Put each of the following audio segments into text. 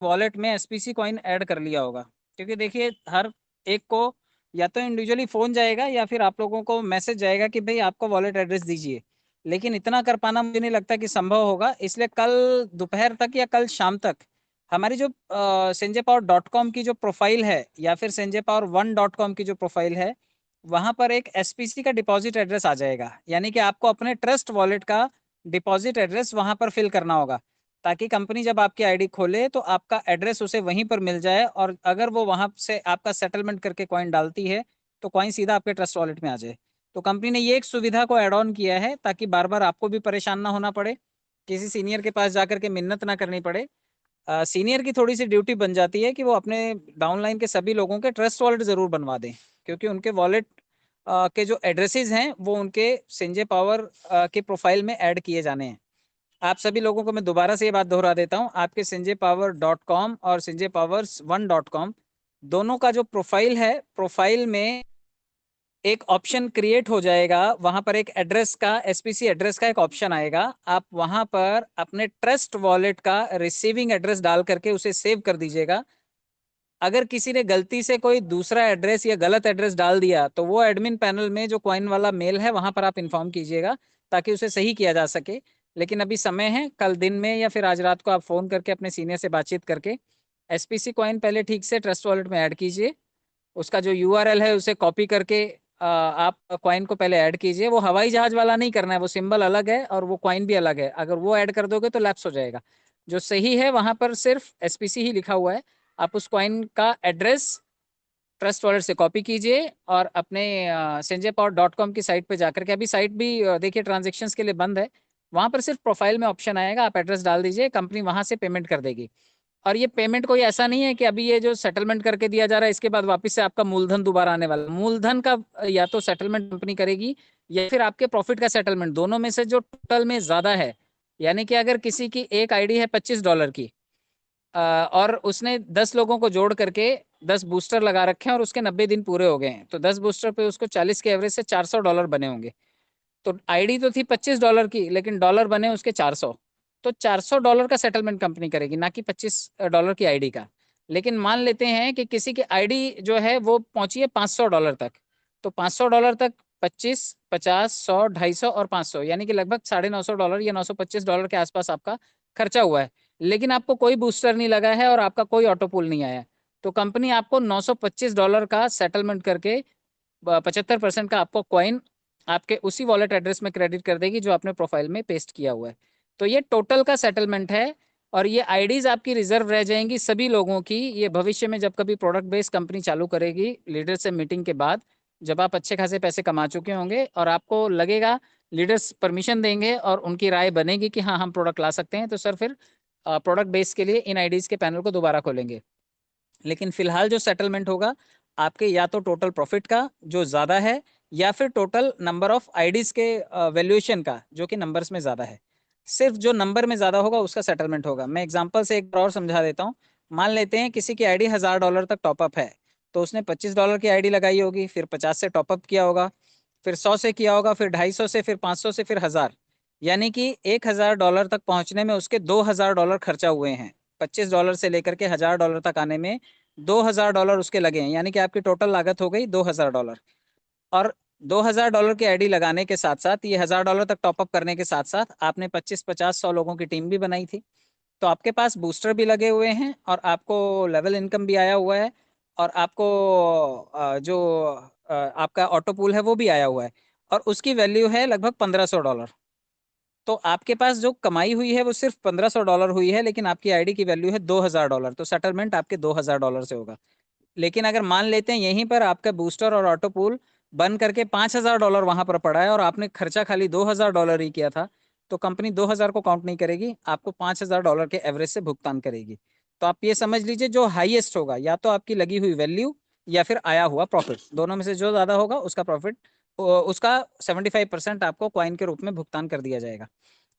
Wallet में SPC coin add कर लिया होगा। क्योंकि देखिए हर एक को या तो इंडिविजुअली फोन जाएगा या फिर आप लोगों को मैसेज जाएगा कि भाई आपको वॉलेट एड्रेस दीजिए, लेकिन इतना कर पाना मुझे नहीं लगता कि संभव होगा। इसलिए कल दोपहर तक या कल शाम तक हमारी जो संजयपावर.com की जो प्रोफाइल है या फिर संजयपावर1.com की जो प्रोफाइल है, वहां पर एक एसपीसी का डिपॉजिट एड्रेस आ जाएगा। यानी कि आपको अपने ट्रस्ट वॉलेट का डिपॉजिट एड्रेस वहां पर फिल करना होगा, ताकि कंपनी जब आपकी आईडी खोले तो आपका एड्रेस उसे वहीं पर मिल जाए, और अगर वो वहां से आपका सेटलमेंट करके कॉइन डालती है तो कॉइन सीधा आपके ट्रस्ट वॉलेट में आ जाए। तो कंपनी ने ये एक सुविधा को ऐड ऑन किया है ताकि बार बार आपको भी परेशान ना होना पड़े, किसी सीनियर के पास जाकर के मिन्नत ना करनी पड़े। सीनियर की थोड़ी सी ड्यूटी बन जाती है कि वो अपने डाउनलाइन के सभी लोगों के ट्रस्ट वॉलेट जरूर बनवा दें, क्योंकि उनके वॉलेट के जो एड्रेसेस हैं वो उनके संजय पावर के प्रोफाइल में ऐड किए जाने हैं। आप सभी लोगों को मैं दोबारा से ये बात दोहरा देता हूं, आपके संजयपावर.com और संजयपावर1.com दोनों का जो प्रोफाइल है, प्रोफाइल में एक ऑप्शन क्रिएट हो जाएगा। वहां पर एक एड्रेस का, एसपीसी एड्रेस का एक ऑप्शन आएगा। आप वहां पर अपने ट्रस्ट वॉलेट का रिसीविंग एड्रेस डाल करके उसे सेव कर दीजिएगा। अगर किसी ने गलती से कोई दूसरा एड्रेस या गलत एड्रेस डाल दिया तो वो एडमिन पैनल में जो कॉइन वाला मेल है वहां पर आप इन्फॉर्म कीजिएगा, ताकि उसे सही किया जा सके। लेकिन अभी समय है, कल दिन में या फिर आज रात को आप फोन करके अपने सीनियर से बातचीत करके एसपीसी कॉइन पहले ठीक से ट्रस्ट वॉलेट में ऐड कीजिए। उसका जो यूआरएल है उसे कॉपी करके आप कॉइन को पहले ऐड कीजिए। वो हवाई जहाज वाला नहीं करना है, वो सिंबल अलग है और वो कॉइन भी अलग है। अगर वो ऐड कर दोगे तो लैप्स हो जाएगा। जो सही है वहां पर सिर्फ एसपीसी ही लिखा हुआ है। आप उस कॉइन का एड्रेस ट्रस्ट वॉलेट से कॉपी कीजिए और अपने संजयपावर.com की साइट पे जाकर के, अभी साइट भी देखिए ट्रांजेक्शन्स के लिए बंद है, वहां पर सिर्फ प्रोफाइल में ऑप्शन आएगा, आप एड्रेस डाल दीजिए, कंपनी वहां से पेमेंट कर देगी। और ये पेमेंट कोई ऐसा नहीं है कि अभी ये जो सेटलमेंट करके दिया जा रहा है इसके बाद वापस से आपका मूलधन दोबारा आने वाला। मूलधन का या तो सेटलमेंट कंपनी करेगी या फिर आपके प्रॉफिट का सेटलमेंट, दोनों में से जो टोटल में ज्यादा है। यानी कि अगर किसी की एक आईडी है $25 की, और उसने 10 लोगों को जोड़ करके 10 बूस्टर लगा रखे हैं और उसके 90 दिन पूरे हो गए हैं, तो 10 बूस्टर पे उसको 40 के एवरेज से $400 बने होंगे। तो आईडी तो थी $25 की, लेकिन डॉलर बने उसके 400। तो $400 का सेटलमेंट कंपनी करेगी, ना कि $25 की आईडी का। लेकिन मान लेते हैं कि किसी की आईडी जो है वो पहुंची है $500 तक, तो $500 तक 25, 50, 100, 250 और 500, यानी कि लगभग $950 या $925 के आसपास आपका खर्चा हुआ है। लेकिन आपको कोई बूस्टर नहीं लगा है और आपका कोई ऑटो पुल नहीं आया, तो कंपनी आपको $925 का सेटलमेंट करके 75% का आपको कॉइन आपके उसी वॉलेट एड्रेस में क्रेडिट कर देगी जो आपने प्रोफाइल में पेस्ट किया हुआ है। तो ये टोटल का सेटलमेंट है। और ये आईडीज आपकी रिजर्व रह जाएंगी सभी लोगों की। ये भविष्य में जब कभी प्रोडक्ट बेस्ड कंपनी चालू करेगी लीडर से मीटिंग के बाद, जब आप अच्छे खासे पैसे कमा चुके होंगे और आपको लगेगा लीडर्स परमिशन देंगे और उनकी राय बनेगी कि हाँ हम प्रोडक्ट ला सकते हैं, तो सर फिर प्रोडक्ट बेस के लिए इन आईडीज के पैनल को दोबारा खोलेंगे। लेकिन फिलहाल जो सेटलमेंट होगा आपके या तो टोटल प्रॉफिट का जो ज्यादा है, या फिर टोटल नंबर ऑफ आईडीज के वैल्यूएशन का जो कि नंबर्स में ज्यादा है। सिर्फ जो नंबर में ज्यादा होगा उसका सेटलमेंट होगा। मैं एग्जांपल से एक बार और समझा देता हूँ। मान लेते हैं किसी की आईडी $1000 तक टॉपअप है, तो उसने $25 की आईडी लगाई होगी, फिर 50 से टॉपअप किया होगा, फिर 100 से किया होगा, फिर 250 से, फिर 500 से, फिर 1000। यानी कि $1000 तक पहुंचने में उसके $2000 खर्चा हुए हैं। $25 से लेकर के $1000 तक आने में $2000 उसके लगे हैं, यानी कि आपकी टोटल लागत हो गई $2000। और $2000 की आईडी लगाने के साथ साथ, ये $1000 तक टॉपअप करने के साथ साथ आपने 25, 50, 100 लोगों की टीम भी बनाई थी, तो आपके पास बूस्टर भी लगे हुए हैं और आपको लेवल इनकम भी आया हुआ है, और आपको जो आपका ऑटो पूल है वो भी आया हुआ है, और उसकी वैल्यू है लगभग $1500। तो आपके पास जो कमाई हुई है वो सिर्फ $1500 हुई है, लेकिन आपकी आईडी की वैल्यू है $2000, तो सेटलमेंट आपके $2000 से होगा। लेकिन अगर मान लेते हैं यहीं पर आपका बूस्टर और ऑटो पूल बन करके $5000 वहां पर पड़ा है और आपने खर्चा खाली $2000 ही किया था, तो कंपनी 2000 को काउंट नहीं करेगी, आपको $5000 के एवरेज से भुगतान करेगी। तो आप ये समझ लीजिए जो हाईएस्ट होगा या तो आपकी लगी हुई वैल्यू या फिर आया हुआ प्रॉफिट, दोनों में से जो ज्यादा होगा उसका प्रॉफिट, उसका 75% आपको क्वाइन के रूप में भुगतान कर दिया जाएगा।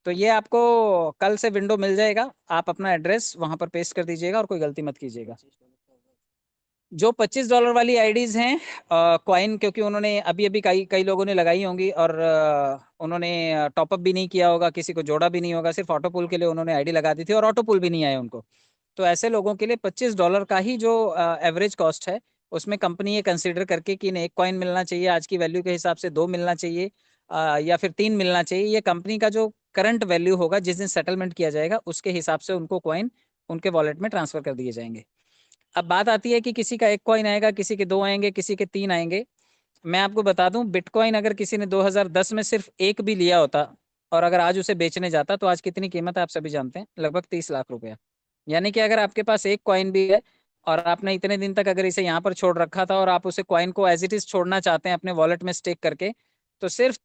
तो ये आपको कल से विंडो मिल जाएगा, आप अपना एड्रेस वहां पर पेस्ट कर दीजिएगा और कोई गलती मत कीजिएगा। जो $25 वाली आईडीज हैं क्वाइन, क्योंकि उन्होंने अभी अभी कई कई लोगों ने लगाई होंगी और उन्होंने टॉपअप भी नहीं किया होगा, किसी को जोड़ा भी नहीं होगा, सिर्फ ऑटो पुल के लिए उन्होंने आईडी लगा दी थी और ऑटो पुल भी नहीं आया उनको। तो ऐसे लोगों के लिए $25 का ही जो एवरेज कॉस्ट है, उसमें कंपनी ये कंसिडर करके कि एक कॉइन मिलना चाहिए, आज की वैल्यू के हिसाब से 2 मिलना चाहिए, या फिर 3 मिलना चाहिए, ये कंपनी का जो करंट वैल्यू होगा जिस दिन सेटलमेंट किया जाएगा उसके हिसाब से उनको कॉइन उनके वॉलेट में ट्रांसफर कर दिए जाएंगे। अब बात आती है कि किसी का 1 कॉइन आएगा, किसी के 2 आएंगे, किसी के 3 आएंगे। मैं आपको बता दूं, बिटकॉइन अगर किसी ने 2010 में सिर्फ एक भी लिया होता और अगर आज उसे बेचने जाता तो आज कितनी कीमत है आप सभी जानते हैं, लगभग 30 लाख रुपया। यानी कि अगर आपके पास एक कॉइन भी है और आपने इतने दिन तक अगर इसे यहाँ पर छोड़ रखा था और आप उसे कॉइन को एज इट इज छोड़ना चाहते हैं अपने वॉलेट में स्टेक करके, तो सिर्फ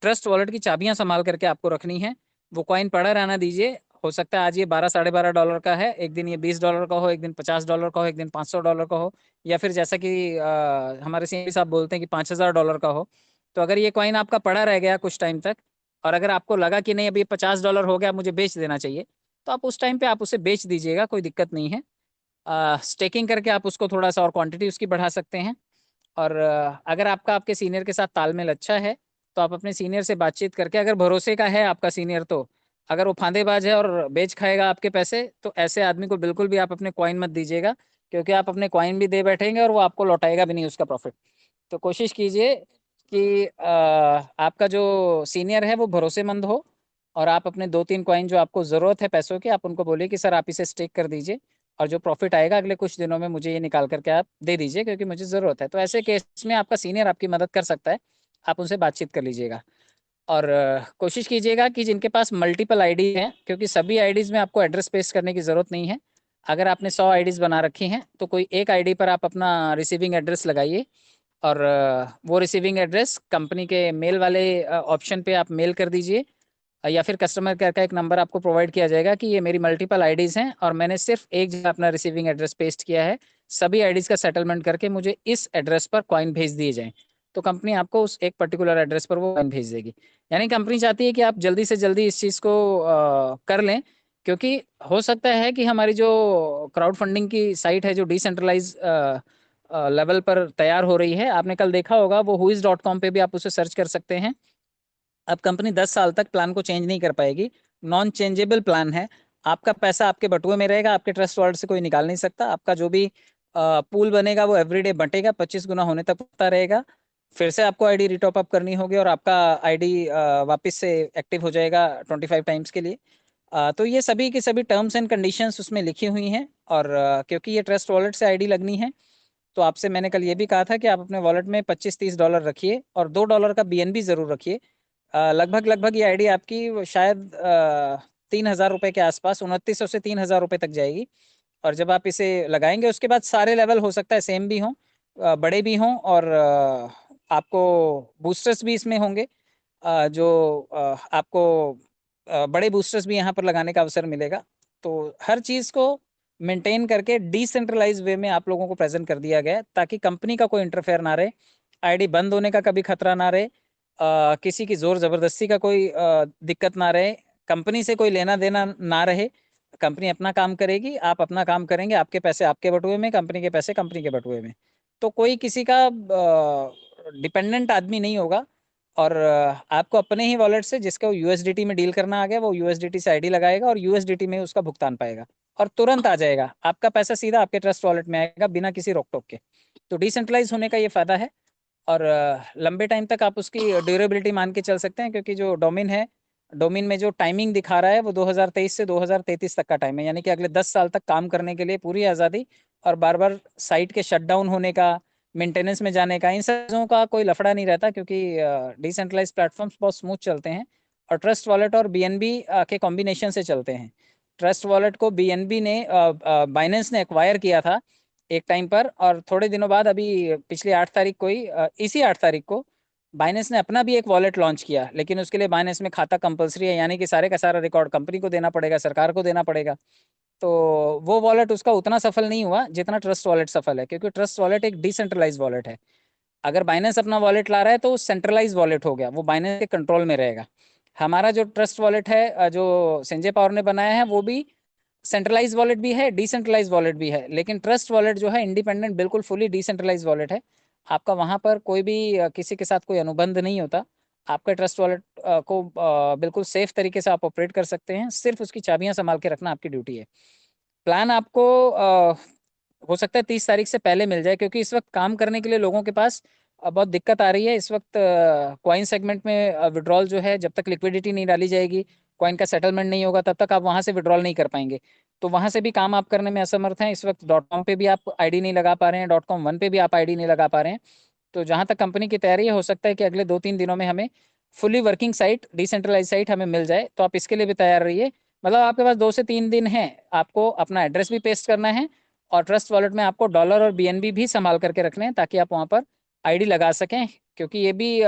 ट्रस्ट वॉलेट की चाबियां संभाल करके आपको रखनी है। वो कॉइन पड़ा रहना दीजिए। हो सकता है आज ये 12 साढ़े 12 डॉलर का है, एक दिन ये $20 का हो, एक दिन $50 का हो, एक दिन $500 का हो, या फिर जैसा कि हमारे सीएम साहब बोलते हैं कि $5000 का हो। तो अगर ये कॉइन आपका पड़ा रह गया कुछ टाइम तक और अगर आपको लगा कि नहीं अभी $50 हो गया मुझे बेच देना चाहिए, तो आप उस टाइम पे आप उसे बेच दीजिएगा, कोई दिक्कत नहीं है। स्टेकिंग करके आप उसको थोड़ा सा और क्वांटिटी उसकी बढ़ा सकते हैं। और अगर आपका आपके सीनियर के साथ तालमेल अच्छा है तो आप अपने सीनियर से बातचीत करके, अगर भरोसे का है आपका सीनियर, तो अगर वो फांदेबाज है और बेच खाएगा आपके पैसे, तो ऐसे आदमी को बिल्कुल भी आप अपने कॉइन मत दीजिएगा, क्योंकि आप अपने कॉइन भी दे बैठेंगे और वो आपको लौटाएगा भी नहीं उसका प्रॉफिट। तो कोशिश कीजिए कि आपका जो सीनियर है वो भरोसेमंद हो और आप अपने 2-3 कॉइन जो आपको ज़रूरत है पैसों की, आप उनको बोलिए कि सर आप इसे स्टेक कर दीजिए और जो प्रॉफिट आएगा अगले कुछ दिनों में मुझे ये निकाल करके आप दे दीजिए, क्योंकि मुझे ज़रूरत है। तो ऐसे केस में आपका सीनियर आपकी मदद कर सकता है, आप उनसे बातचीत कर लीजिएगा। और कोशिश कीजिएगा कि जिनके पास मल्टीपल आईडी हैं, क्योंकि सभी आईडीज़ में आपको एड्रेस पेस्ट करने की ज़रूरत नहीं है। अगर आपने 100 आईडीज़ बना रखी हैं तो कोई एक आईडी पर आप अपना रिसीविंग एड्रेस लगाइए और वो रिसीविंग एड्रेस कंपनी के मेल वाले ऑप्शन पे आप मेल कर दीजिए, या फिर कस्टमर केयर का एक नंबर आपको प्रोवाइड किया जाएगा कि ये मेरी मल्टीपल आईडीज़ हैं और मैंने सिर्फ एक जगह अपना रिसीविंग एड्रेस पेस्ट किया है, सभी आईडीज़ का सेटलमेंट करके मुझे इस एड्रेस पर कॉइन भेज दिए जाएं। तो कंपनी आपको उस एक पर्टिकुलर एड्रेस पर वो कॉइन भेज देगी। यानी कंपनी चाहती है कि आप जल्दी से जल्दी इस चीज़ को कर लें, क्योंकि हो सकता है कि हमारी जो क्राउड फंडिंग की साइट है जो डिसेंट्रलाइज लेवल पर तैयार हो रही है, आपने कल देखा होगा वो whois.com पे भी आप उसे सर्च कर सकते हैं। अब कंपनी 10 साल तक प्लान को चेंज नहीं कर पाएगी, नॉन चेंजेबल प्लान है। आपका पैसा आपके बटुए में रहेगा, आपके ट्रस्ट वॉलेट से कोई निकाल नहीं सकता। आपका जो भी पूल बनेगा वो एवरीडे बटेगा, 25 गुना होने तक बढ़ता रहेगा। फिर से आपको आईडी रिटॉप अप करनी होगी और आपका आईडी वापस से एक्टिव हो जाएगा 25 टाइम्स के लिए। तो ये सभी की सभी टर्म्स एंड कंडीशंस उसमें लिखी हुई हैं। और क्योंकि ये ट्रस्ट वॉलेट से आईडी लगनी है, तो आपसे मैंने कल ये भी कहा था कि आप अपने वॉलेट में $25-30 रखिए और $2 का बीएनबी जरूर रखिए। लगभग लगभग ये आईडी आपकी शायद 3,000 रुपए के आसपास, 2900 से 3,000 रुपए तक जाएगी। और जब आप इसे लगाएंगे उसके बाद सारे लेवल हो सकता है सेम भी हों, बड़े भी हों, और आपको बूस्टर्स भी इसमें होंगे, जो आपको बड़े बूस्टर्स भी यहाँ पर लगाने का अवसर मिलेगा। तो हर चीज़ को मेंटेन करके डिसेंट्रलाइज वे में आप लोगों को प्रेजेंट कर दिया गया है, ताकि कंपनी का कोई इंटरफेयर ना रहे, आईडी बंद होने का कभी खतरा ना रहे, किसी की जोर जबरदस्ती का कोई दिक्कत ना रहे, कंपनी से कोई लेना देना ना रहे। कंपनी अपना काम करेगी, आप अपना काम करेंगे, आपके पैसे आपके बटुए में, कंपनी के पैसे कंपनी के बटुए में। तो कोई किसी का डिपेंडेंट आदमी नहीं होगा। और आपको अपने ही वॉलेट से, जिसको यूएसडीटी में डील करना आ गया, वो यूएसडीटी से आईडी लगाएगा और यूएसडीटी में उसका भुगतान पाएगा और तुरंत आ जाएगा, आपका पैसा सीधा आपके ट्रस्ट वॉलेट में आएगा बिना किसी रोक टोक के। तो डिसेंट्रलाइज होने का ये फायदा है। और लंबे टाइम तक आप उसकी ड्यूरेबिलिटी मान के चल सकते हैं, क्योंकि जो डोमेन है, डोमेन में जो टाइमिंग दिखा रहा है वो 2023 से 2033 तक का टाइम है, यानी कि अगले 10 साल तक काम करने के लिए पूरी आज़ादी। और बार बार साइट के शटडाउन होने का, मेंटेनेंस में जाने का, इन सब चीज़ों का कोई लफड़ा नहीं रहता, क्योंकि डिसेंट्रलाइज प्लेटफॉर्म्स बहुत स्मूथ चलते हैं और ट्रस्ट वॉलेट और बीएनबी के कॉम्बिनेशन से चलते हैं। ट्रस्ट वॉलेट को बीएनबी ने, बाइनेंस ने एक्वायर किया था एक टाइम पर, और थोड़े दिनों बाद अभी पिछली 8 तारीख को ही, इसी 8 तारीख को बाइनेंस ने अपना भी एक वॉलेट लॉन्च किया, लेकिन उसके लिए बाइनेंस में खाता कंपलसरी है, यानी कि सारे का सारा रिकॉर्ड कंपनी को देना पड़ेगा, सरकार को देना पड़ेगा। तो वो वॉलेट उसका उतना सफल नहीं हुआ जितना ट्रस्ट वॉलेट सफल है, क्योंकि ट्रस्ट वॉलेट एक डिसेंट्रलाइज वॉलेट है। अगर बाइनेंस अपना वॉलेट ला रहा है तो वो सेंट्रलाइज वॉलेट हो गया, वो बाइनेंस के कंट्रोल में रहेगा। हमारा जो ट्रस्ट वॉलेट है, जो संजय पावर ने बनाया है, वो भी सेंट्रलाइज वॉलेट भी है, डिसेंट्रलाइज वॉलेट भी है, लेकिन ट्रस्ट वॉलेट जो है इंडिपेंडेंट, बिल्कुल फुली डिसेंट्रलाइज वॉलेट है। आपका वहां पर कोई भी किसी के साथ कोई अनुबंध नहीं होता। आपका ट्रस्ट वॉलेट को बिल्कुल सेफ तरीके से आप ऑपरेट कर सकते हैं, सिर्फ उसकी चाबियां संभाल के रखना आपकी ड्यूटी है। प्लान आपको हो सकता है 30 तारीख से पहले मिल जाए, क्योंकि इस वक्त काम करने के लिए लोगों के पास बहुत दिक्कत आ रही है। इस वक्त कॉइन सेगमेंट में विड्रॉल जो है, जब तक लिक्विडिटी नहीं डाली जाएगी, कॉइन का सेटलमेंट नहीं होगा, तब तक आप वहां से विड्रॉल नहीं कर पाएंगे। तो वहां से भी काम आप करने में असमर्थ हैं। इस वक्त डॉट कॉम पे भी आप आईडी नहीं लगा पा रहे हैं, डॉट कॉम वन पे भी आप आईडी नहीं लगा पा रहे हैं। तो जहां तक कंपनी की तैयारी है, हो सकता है कि अगले 2-3 दिनों में हमें fully working site, decentralise site हमें मिल जाए। तो आप इसके लिए भी तैयार रहिए। मतलब आपके पास 2 से 3 दिन है, आपको अपना एड्रेस भी पेस्ट करना है, और ट्रस्ट वॉलेट में आपको डॉलर और बीएनबी भी संभाल करके रखने हैं, ताकि आप वहां पर आईडी लगा सकें। क्योंकि ये भी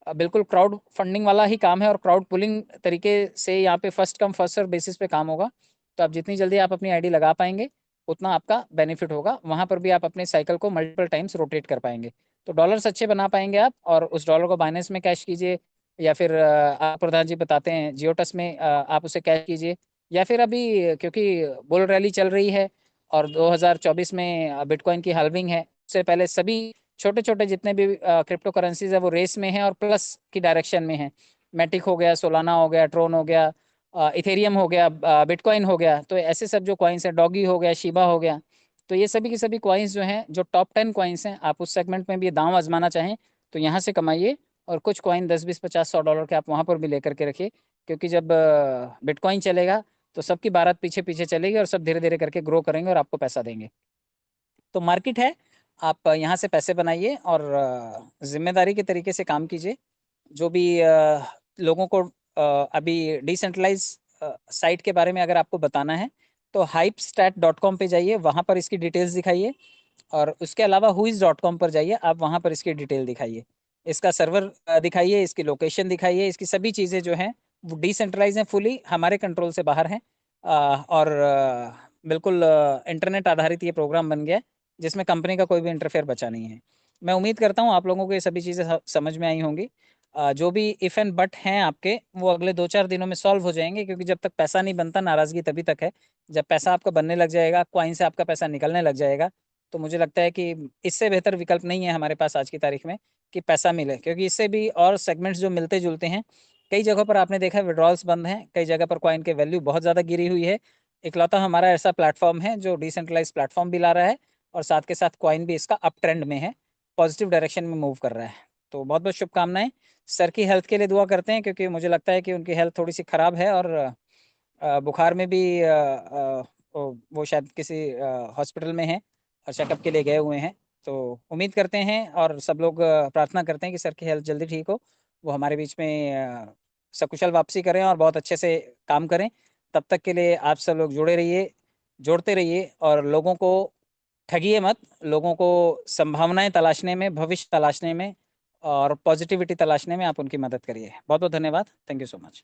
बिल्कुल क्राउड फंडिंग वाला ही काम है, और क्राउड पुलिंग तरीके से यहाँ पे first come first serve basis पे काम होगा। तो आप जितनी जल्दी आप अपनी आईडी लगा पाएंगे, उतना आपका बेनिफिट होगा। वहां पर भी आप अपने साइकिल को मल्टीपल टाइम्स रोटेट कर पाएंगे, तो डॉलर्स अच्छे बना पाएंगे आप। और उस डॉलर को बाइनेंस में कैश कीजिए, या फिर आप प्रधान जी बताते हैं जियोटस में आप उसे कैश कीजिए, या फिर अभी क्योंकि बुल रैली चल रही है और 2024 में बिटकॉइन की हाल्विंग है, उससे पहले सभी छोटे छोटे जितने भी क्रिप्टो करेंसीज है वो रेस में है और प्लस की डायरेक्शन में है। मैटिक हो गया, सोलाना हो गया, ट्रोन हो गया, इथेरियम हो गया, बिटकॉइन हो गया। तो ऐसे सब जो कॉइन्स है, डॉगी हो गया, शिबा हो गया, तो ये सभी की सभी कॉइन्स जो हैं, जो टॉप 10 कॉइन्स हैं, आप उस सेगमेंट में भी दांव आजमाना चाहें तो यहाँ से कमाइए। और कुछ कॉइन 10, 20, 50, 100 डॉलर के आप वहाँ पर भी लेकर के रखिए, क्योंकि जब बिटकॉइन चलेगा तो सबकी बारात पीछे पीछे चलेगी, और सब धीरे धीरे करके ग्रो करेंगे और आपको पैसा देंगे। तो मार्केट है, आप यहाँ से पैसे बनाइए और जिम्मेदारी के तरीके से काम कीजिए। जो भी लोगों को अभी डिसेंट्रलाइज साइट के बारे में अगर आपको बताना है, तो hypestat.com पे जाइए, वहाँ पर इसकी डिटेल्स दिखाइए। और उसके अलावा whois.com पर जाइए, आप वहाँ पर इसकी डिटेल दिखाइए, इसका सर्वर दिखाइए, इसकी लोकेशन दिखाइए। इसकी सभी चीज़ें जो हैं वो डिसेंट्रलाइज हैं, फुली हमारे कंट्रोल से बाहर हैं। और बिल्कुल इंटरनेट आधारित ये प्रोग्राम बन गया है, जिसमें कंपनी का कोई भी इंटरफेयर बचा नहीं है। मैं उम्मीद करता हूँ आप लोगों को ये सभी चीज़ें समझ में आई होंगी। जो भी इफ़ एंड बट हैं आपके, वो अगले 2-4 दिनों में सॉल्व हो जाएंगे, क्योंकि जब तक पैसा नहीं बनता, नाराज़गी तभी तक है। जब पैसा आपका बनने लग जाएगा, कॉइन से आपका पैसा निकलने लग जाएगा, तो मुझे लगता है कि इससे बेहतर विकल्प नहीं है हमारे पास आज की तारीख में कि पैसा मिले। क्योंकि इससे भी और सेगमेंट्स जो मिलते जुलते हैं, कई जगहों पर आपने देखा है विड्रॉल्स बंद हैं, कई जगह पर कॉइन के वैल्यू बहुत ज़्यादा गिरी हुई है। इकलौता हमारा ऐसा प्लेटफॉर्म है जो डिसेंट्रलाइज प्लेटफॉर्म भी ला रहा है, और साथ के साथ कॉइन भी इसका अप ट्रेंड में है, पॉजिटिव डायरेक्शन में मूव कर रहा है। तो बहुत बहुत शुभकामनाएं। सर की हेल्थ के लिए दुआ करते हैं, क्योंकि मुझे लगता है कि उनकी हेल्थ थोड़ी सी खराब है, और बुखार में भी वो शायद किसी हॉस्पिटल में है और चेकअप के लिए गए हुए हैं। तो उम्मीद करते हैं और सब लोग प्रार्थना करते हैं कि सर की हेल्थ जल्दी ठीक हो, वो हमारे बीच में सकुशल वापसी करें और बहुत अच्छे से काम करें। तब तक के लिए आप सब लोग जुड़े रहिए, जोड़ते रहिए, और लोगों को ठगिए मत। लोगों को संभावनाएं तलाशने में, भविष्य तलाशने में और पॉजिटिविटी तलाशने में आप उनकी मदद करिए। बहुत बहुत धन्यवाद। Thank you so much.